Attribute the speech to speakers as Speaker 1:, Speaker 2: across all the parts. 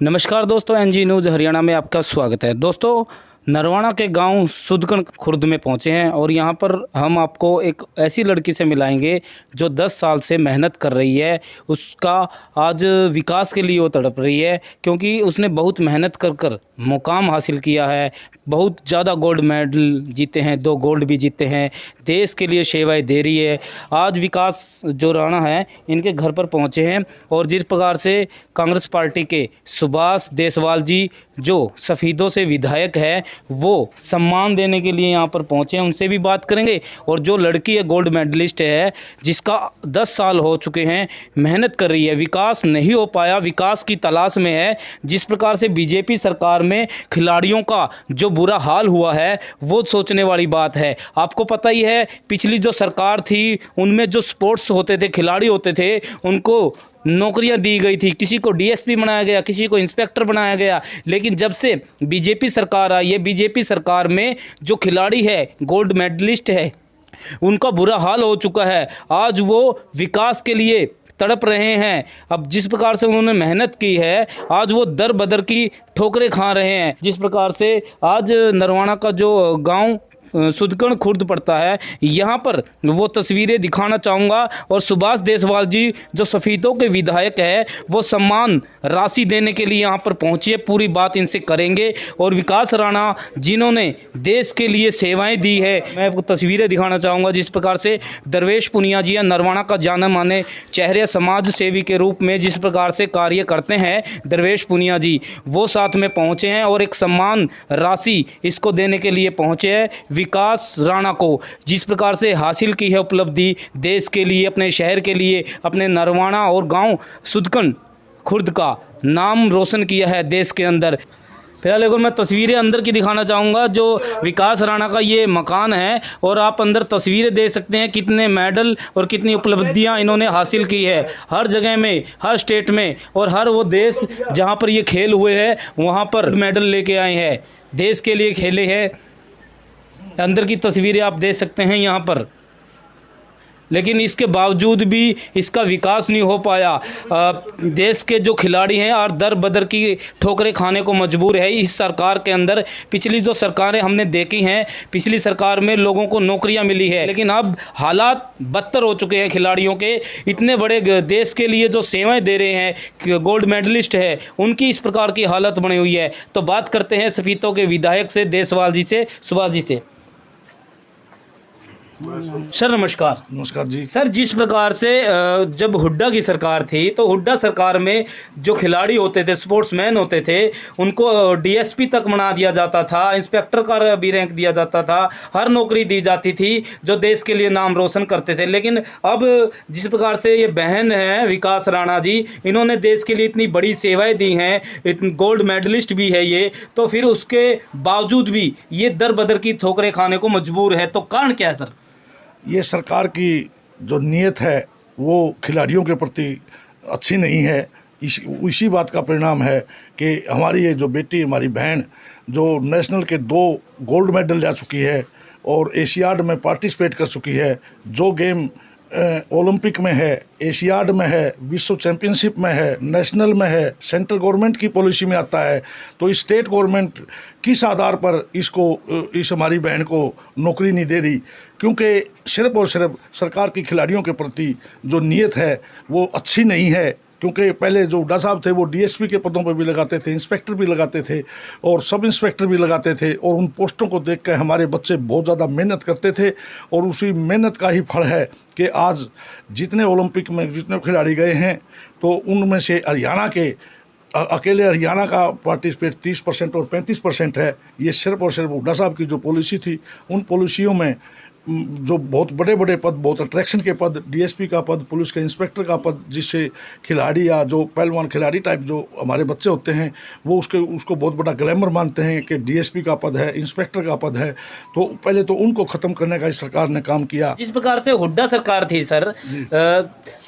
Speaker 1: नमस्कार दोस्तों, NG news Haryana में आपका स्वागत है। दोस्तों, नरवाना के गांव सुदकन खुर्द में पहुंचे हैं और यहां पर हम आपको एक ऐसी लड़की से मिलाएंगे जो 10 साल से मेहनत कर रही है। उसका आज विकास के लिए वो तड़प रही है क्योंकि उसने बहुत मेहनत कर कर मुकाम हासिल किया है। बहुत ज़्यादा गोल्ड मेडल जीते हैं, 2 गोल्ड भी जीते हैं। देश के लिए सेवाएं दे रही है। आज विकास जो राणा है इनके घर पर पहुंचे हैं और जिस प्रकार से कांग्रेस पार्टी के सुभाष देसवाल जी जो सफ़ीदों से विधायक है वो सम्मान देने के लिए यहाँ पर पहुँचे हैं, उनसे भी बात करेंगे। और जो लड़की है गोल्ड मेडलिस्ट है जिसका 10 साल हो चुके हैं, मेहनत कर रही है, विकास नहीं हो पाया, विकास की तलाश में है। जिस प्रकार से बीजेपी सरकार में खिलाड़ियों का जो बुरा हाल हुआ है वो सोचने वाली बात है। आपको पता ही है पिछली जो सरकार थी उनमें जो स्पोर्ट्स होते थे, खिलाड़ी होते थे, उनको नौकरियां दी गई थी। किसी को डीएसपी बनाया गया, किसी को इंस्पेक्टर बनाया गया। लेकिन जब से बीजेपी सरकार आई है, बीजेपी सरकार में जो खिलाड़ी है, गोल्ड मेडलिस्ट है, उनका बुरा हाल हो चुका है। आज वो विकास के लिए तड़प रहे हैं। अब जिस प्रकार से उन्होंने मेहनत की है, आज वो दर बदर की ठोकरें खा रहे हैं। जिस प्रकार से आज नरवाना का जो गांव सुदकन खुर्द पड़ता है, यहाँ पर वो तस्वीरें दिखाना चाहूँगा। और सुभाष देसवाल जी जो सफ़ीदों के विधायक है वो सम्मान राशि देने के लिए यहाँ पर पहुँचे। पूरी बात इनसे करेंगे। और विकास राणा जिन्होंने देश के लिए सेवाएं दी है, मैं आपको तस्वीरें दिखाना चाहूँगा। जिस प्रकार से दरवेश पुनिया जी नरवाना का जाने माने चेहरे समाज सेवी के रूप में जिस प्रकार से कार्य करते हैं दरवेश पुनिया जी, वो साथ में पहुँचे हैं और एक सम्मान राशि इसको देने के लिए पहुँचे हैं। विकास राणा को जिस प्रकार से हासिल की है उपलब्धि देश के लिए, अपने शहर के लिए, अपने नरवाना और गांव सुदकन खुर्द का नाम रोशन किया है देश के अंदर। फिलहाल अगर मैं तस्वीरें अंदर की दिखाना चाहूँगा, जो विकास राणा का ये मकान है और आप अंदर तस्वीरें देख सकते हैं कितने मेडल और कितनी उपलब्धियां इन्होंने हासिल की है। हर जगह में, हर स्टेट में और हर वो देश जहाँ पर ये खेल हुए हैं वहाँ पर मेडल लेके आए हैं, देश के लिए खेले हैं। अंदर की तस्वीरें आप देख सकते हैं यहाँ पर। लेकिन इसके बावजूद भी इसका विकास नहीं हो पाया। देश के जो खिलाड़ी हैं और दर बदर की ठोकरें खाने को मजबूर है इस सरकार के अंदर। पिछली जो सरकारें हमने देखी हैं, पिछली सरकार में लोगों को नौकरियां मिली है, लेकिन अब हालात बदतर हो चुके हैं खिलाड़ियों के। इतने बड़े देश के लिए जो सेवाएं दे रहे हैं, गोल्ड मेडलिस्ट है, उनकी इस प्रकार की हालत बनी हुई है। तो बात करते हैं सफ़ीदों के विधायक से, देसवाल जी से, सुभाष जी से। सर नमस्कार।
Speaker 2: नमस्कार जी।
Speaker 1: सर, जिस प्रकार से जब हुड्डा की सरकार थी तो हुड्डा सरकार में जो खिलाड़ी होते थे, स्पोर्ट्समैन होते थे, उनको डीएसपी तक बना दिया जाता था, इंस्पेक्टर का भी रैंक दिया जाता था, हर नौकरी दी जाती थी जो देश के लिए नाम रोशन करते थे। लेकिन अब जिस प्रकार से ये बहन है विकास राणा जी, इन्होंने देश के लिए इतनी बड़ी सेवाएं दी हैं, गोल्ड मेडलिस्ट भी है ये, तो फिर उसके बावजूद भी ये दर बदर की ठोकरें खाने को मजबूर है। तो कारण क्या है सर?
Speaker 2: ये सरकार की जो नीयत है वो खिलाड़ियों के प्रति अच्छी नहीं है। इसी बात का परिणाम है कि हमारी ये जो बेटी, हमारी बहन जो नेशनल के 2 गोल्ड मेडल ला चुकी है और एशियाड में पार्टिसिपेट कर चुकी है, जो गेम ओलंपिक में है, एशियाड में है, विश्व चैम्पियनशिप में है, नेशनल में है, सेंट्रल गवर्नमेंट की पॉलिसी में आता है, तो स्टेट गवर्नमेंट किस आधार पर इस हमारी बहन को नौकरी नहीं दे रही? क्योंकि सिर्फ और सिर्फ सरकार की खिलाड़ियों के प्रति जो नीयत है वो अच्छी नहीं है। क्योंकि पहले जो हुड्डा साहब थे वो डीएसपी के पदों पर भी लगाते थे, इंस्पेक्टर भी लगाते थे और सब इंस्पेक्टर भी लगाते थे, और उन पोस्टों को देख कर हमारे बच्चे बहुत ज़्यादा मेहनत करते थे। और उसी मेहनत का ही फल है कि आज जितने ओलंपिक में जितने खिलाड़ी गए हैं तो उनमें से हरियाणा के अकेले हरियाणा का पार्टिसिपेट 30% और 35% है। ये सिर्फ और सिर्फ हुड्डा साहब की जो पॉलिसी थी, उन पॉलिसियों में जो बहुत बड़े बड़े पद, बहुत अट्रैक्शन के पद, डीएसपी का पद, पुलिस के इंस्पेक्टर का पद, जिससे खिलाड़ी या जो पहलवान खिलाड़ी टाइप जो हमारे बच्चे होते हैं वो उसको बहुत बड़ा ग्लैमर मानते हैं कि डीएसपी का पद है, इंस्पेक्टर का पद है। तो पहले तो उनको ख़त्म करने का इस सरकार ने काम किया।
Speaker 1: जिस प्रकार से हुड्डा सरकार थी सर,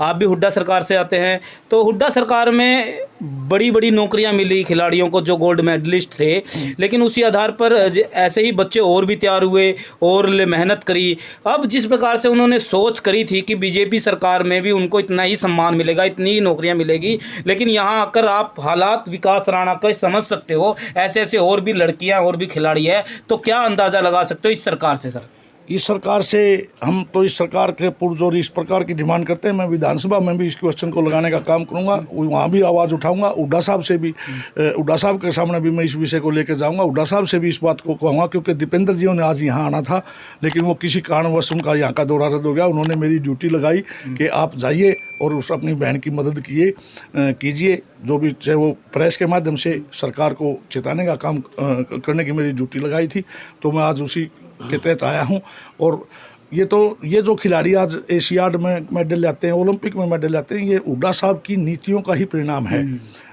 Speaker 1: आप भी हुड्डा सरकार से आते हैं, तो हुड्डा सरकार में बड़ी बड़ी नौकरियां मिली खिलाड़ियों को जो गोल्ड मेडलिस्ट थे, लेकिन उसी आधार पर ऐसे ही बच्चे और भी तैयार हुए और मेहनत करी थी। अब जिस प्रकार से उन्होंने सोच करी थी कि बीजेपी सरकार में भी उनको इतना ही सम्मान मिलेगा, इतनी ही नौकरियां मिलेगी, लेकिन यहाँ आकर आप हालात विकास राणा का समझ सकते हो। ऐसे ऐसे और भी लड़कियां और भी खिलाड़ी है, तो क्या अंदाज़ा लगा सकते हो इस सरकार से सर?
Speaker 2: इस सरकार से हम तो इस सरकार के पुरजोर इस प्रकार की डिमांड करते हैं। मैं विधानसभा में भी इस क्वेश्चन को लगाने का काम करूंगा, वहाँ भी आवाज़ उठाऊंगा। हुड्डा साहब से भी, हुड्डा साहब के सामने भी मैं इस विषय को लेकर जाऊंगा। हुड्डा साहब से भी इस बात को कहूँगा, क्योंकि दीपेंद्र जी ने आज यहाँ आना था, लेकिन वो किसी कारणवश उनका यहाँ का दौरा रद्द हो गया। उन्होंने मेरी ड्यूटी लगाई कि आप जाइए और उस अपनी बहन की मदद कीजिए, जो भी चाहे वो प्रेस के माध्यम से सरकार को चेताने का काम करने की मेरी ड्यूटी लगाई थी। तो मैं आज उसी के तहत आया हूँ। और ये जो खिलाड़ी आज एशियाड में मेडल लाते हैं, ओलंपिक में मेडल लाते हैं, ये हुड्डा साहब की नीतियों का ही परिणाम है।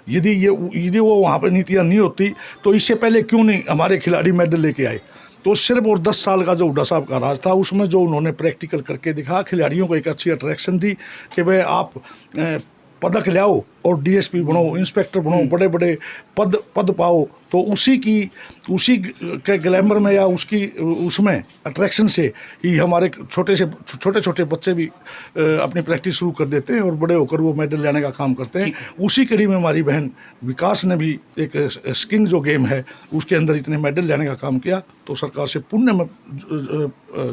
Speaker 2: यदि वो वहाँ पर नीतियाँ नहीं होती तो इससे पहले क्यों नहीं हमारे खिलाड़ी मेडल लेके आए। तो सिर्फ और 10 साल का जो हुड्डा साहब का राज था, उसमें जो उन्होंने प्रैक्टिकल करके दिखा, खिलाड़ियों को एक अच्छी अट्रैक्शन दी कि भाई आप पदक लाओ और डीएसपी बनो, इंस्पेक्टर बनो, बड़े बड़े पद पाओ। तो उसी के ग्लैमर में या उसमें अट्रैक्शन से ही हमारे छोटे बच्चे भी अपनी प्रैक्टिस शुरू कर देते हैं और बड़े होकर वो मेडल लाने का काम करते हैं। उसी कड़ी में हमारी बहन विकास ने भी एक स्किंग जो गेम है उसके अंदर इतने मेडल लाने का काम किया। तो सरकार से पुण्य में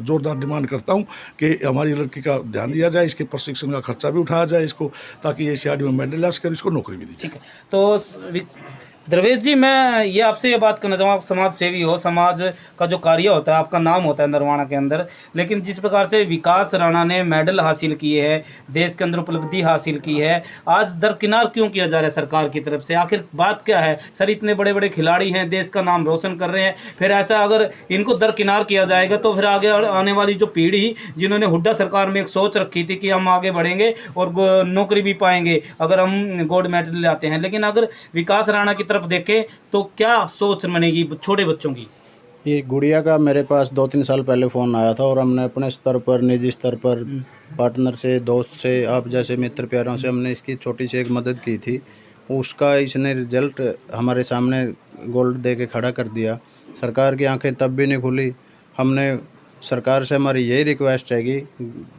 Speaker 2: जोरदार डिमांड करता हूँ कि हमारी लड़की का ध्यान दिया जाए, इसके प्रशिक्षण का खर्चा भी उठाया जाए इसको, ताकि ये एशियाड में मेडल ला सके, इसको नौकरी भी दी।
Speaker 1: ठीक है, तो द्रवेश जी, मैं ये आपसे ये बात करना चाहूँगा, आप समाज सेवी हो, समाज का जो कार्य होता है, आपका नाम होता है नरवाना के अंदर, लेकिन जिस प्रकार से विकास राणा ने मेडल हासिल किए हैं, देश के अंदर उपलब्धि हासिल की है, आज दरकिनार क्यों किया जा रहा है सरकार की तरफ से? आखिर बात क्या है सर? इतने बड़े बड़े खिलाड़ी हैं, देश का नाम रोशन कर रहे हैं, फिर ऐसा अगर इनको दरकिनार किया जाएगा तो फिर आगे आने वाली जो पीढ़ी, जिन्होंने हुड्डा सरकार में एक सोच रखी थी कि हम आगे बढ़ेंगे और नौकरी भी पाएंगे अगर हम गोल्ड मेडल लाते हैं, लेकिन अगर विकास राणा की देखें तो क्या सोच बनेगी छोटे बच्चों की?
Speaker 3: ये गुड़िया का मेरे पास 2-3 साल पहले फ़ोन आया था और हमने अपने स्तर पर, निजी स्तर पर, पार्टनर से, दोस्त से, आप जैसे मित्र प्यारों से हमने इसकी छोटी सी एक मदद की थी। उसका इसने रिजल्ट हमारे सामने गोल्ड दे के खड़ा कर दिया। सरकार की आंखें तब भी नहीं खुली। हमने सरकार से, हमारी यही रिक्वेस्ट है कि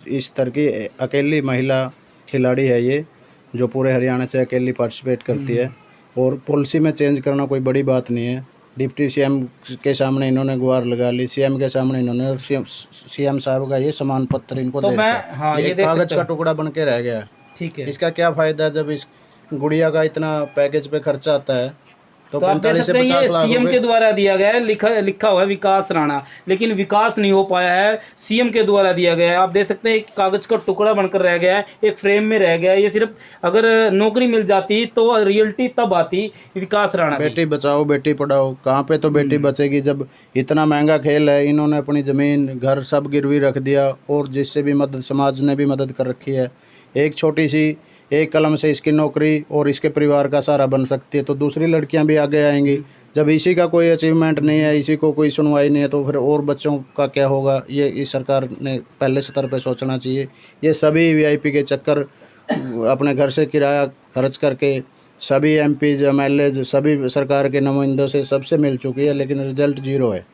Speaker 3: इस स्तर की अकेली महिला खिलाड़ी है ये, जो पूरे हरियाणा से अकेली पार्टिसिपेट करती है, और पॉलिसी में चेंज करना कोई बड़ी बात नहीं है। डिप्टी सीएम के सामने इन्होंने गुहार लगा ली, सीएम के सामने इन्होंने, और सीएम साहब का ये सम्मान पत्र इनको
Speaker 1: तो
Speaker 3: दे
Speaker 1: मैं
Speaker 3: रखा है।
Speaker 1: हाँ, ये
Speaker 3: कागज का टुकड़ा बन के रह गया।
Speaker 1: ठीक है,
Speaker 3: इसका क्या फ़ायदा जब इस गुड़िया का इतना पैकेज पे खर्चा आता है? तो
Speaker 1: आप देख
Speaker 3: 45 से
Speaker 1: सकते हैं
Speaker 3: 50
Speaker 1: ये
Speaker 3: लाख
Speaker 1: सीएम
Speaker 3: रुपए
Speaker 1: के द्वारा दिया गया है, लिखा हुआ है विकास राणा, लेकिन विकास नहीं हो पाया है, सीएम के द्वारा दिया गया है। आप देख सकते हैं एक कागज का टुकड़ा बनकर रह गया है, एक फ्रेम में रह गया है। ये सिर्फ अगर नौकरी मिल जाती तो रियलिटी तब आती विकास राणा।
Speaker 3: बेटी बचाओ बेटी पढ़ाओ, कहाँ पे तो बेटी बचेगी जब इतना महंगा खेल है। इन्होंने अपनी ज़मीन घर सब गिरवी रख दिया, और जिससे भी मदद, समाज ने भी मदद कर रखी है। एक छोटी सी एक कलम से इसकी नौकरी और इसके परिवार का सहारा बन सकती है, तो दूसरी लड़कियां भी आगे आएंगी। जब इसी का कोई अचीवमेंट नहीं है, इसी को कोई सुनवाई नहीं है, तो फिर और बच्चों का क्या होगा? ये इस सरकार ने पहले स्तर पे सोचना चाहिए। ये सभी वीआईपी के चक्कर अपने घर से किराया खर्च करके सभी एमपीज, एमएलएज, सभी सरकार के नुमाइंदों से सबसे मिल चुकी है, लेकिन रिजल्ट 0 है।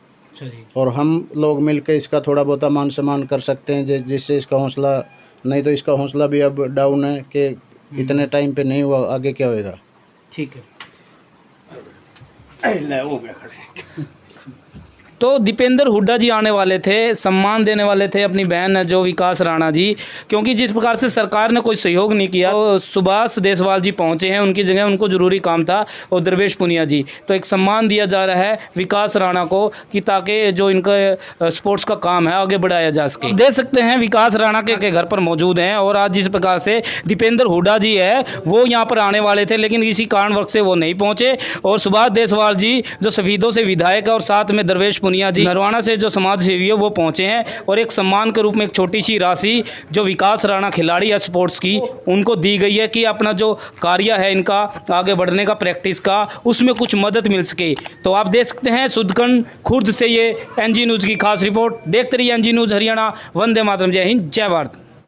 Speaker 3: और हम लोग मिलकर इसका थोड़ा बहुत मान सम्मान कर सकते हैं, जिससे इसका हौसला, नहीं तो इसका हौसला भी अब डाउन है कि इतने टाइम पे नहीं हुआ, आगे क्या होएगा।
Speaker 1: ठीक है, तो दीपेंद्र हुड्डा जी आने वाले थे, सम्मान देने वाले थे अपनी बहन जो विकास राणा जी, क्योंकि जिस प्रकार से सरकार ने कोई सहयोग नहीं किया, तो सुभाष देसवाल जी पहुंचे हैं उनकी जगह, उनको ज़रूरी काम था, और द्रवेश पुनिया जी। तो एक सम्मान दिया जा रहा है विकास राणा को, कि ताकि जो इनका स्पोर्ट्स का काम है आगे बढ़ाया जा सके। देख सकते हैं विकास राणा के घर पर मौजूद हैं, और आज जिस प्रकार से दीपेंद्र हुड्डा जी है वो यहाँ पर आने वाले थे, लेकिन किसी कारणवश से वो नहीं पहुँचे, और सुभाष देसवाल जी जो सफीदों से विधायक है, और साथ में द्रवेश पुनिया जी नरवाना से जो समाज सेवी है वो पहुंचे हैं, और एक सम्मान के रूप में एक छोटी सी राशि जो विकास राणा खिलाड़ी है स्पोर्ट्स की, उनको दी गई है कि अपना जो कार्य है इनका आगे बढ़ने का, प्रैक्टिस का, उसमें कुछ मदद मिल सके। तो आप देख सकते हैं सुदकन खुर्द से ये एनजी न्यूज़ की खास रिपोर्ट। देखते रहिए एनजी न्यूज़ हरियाणा। वंदे मातरम। जय हिंद, जय भारत।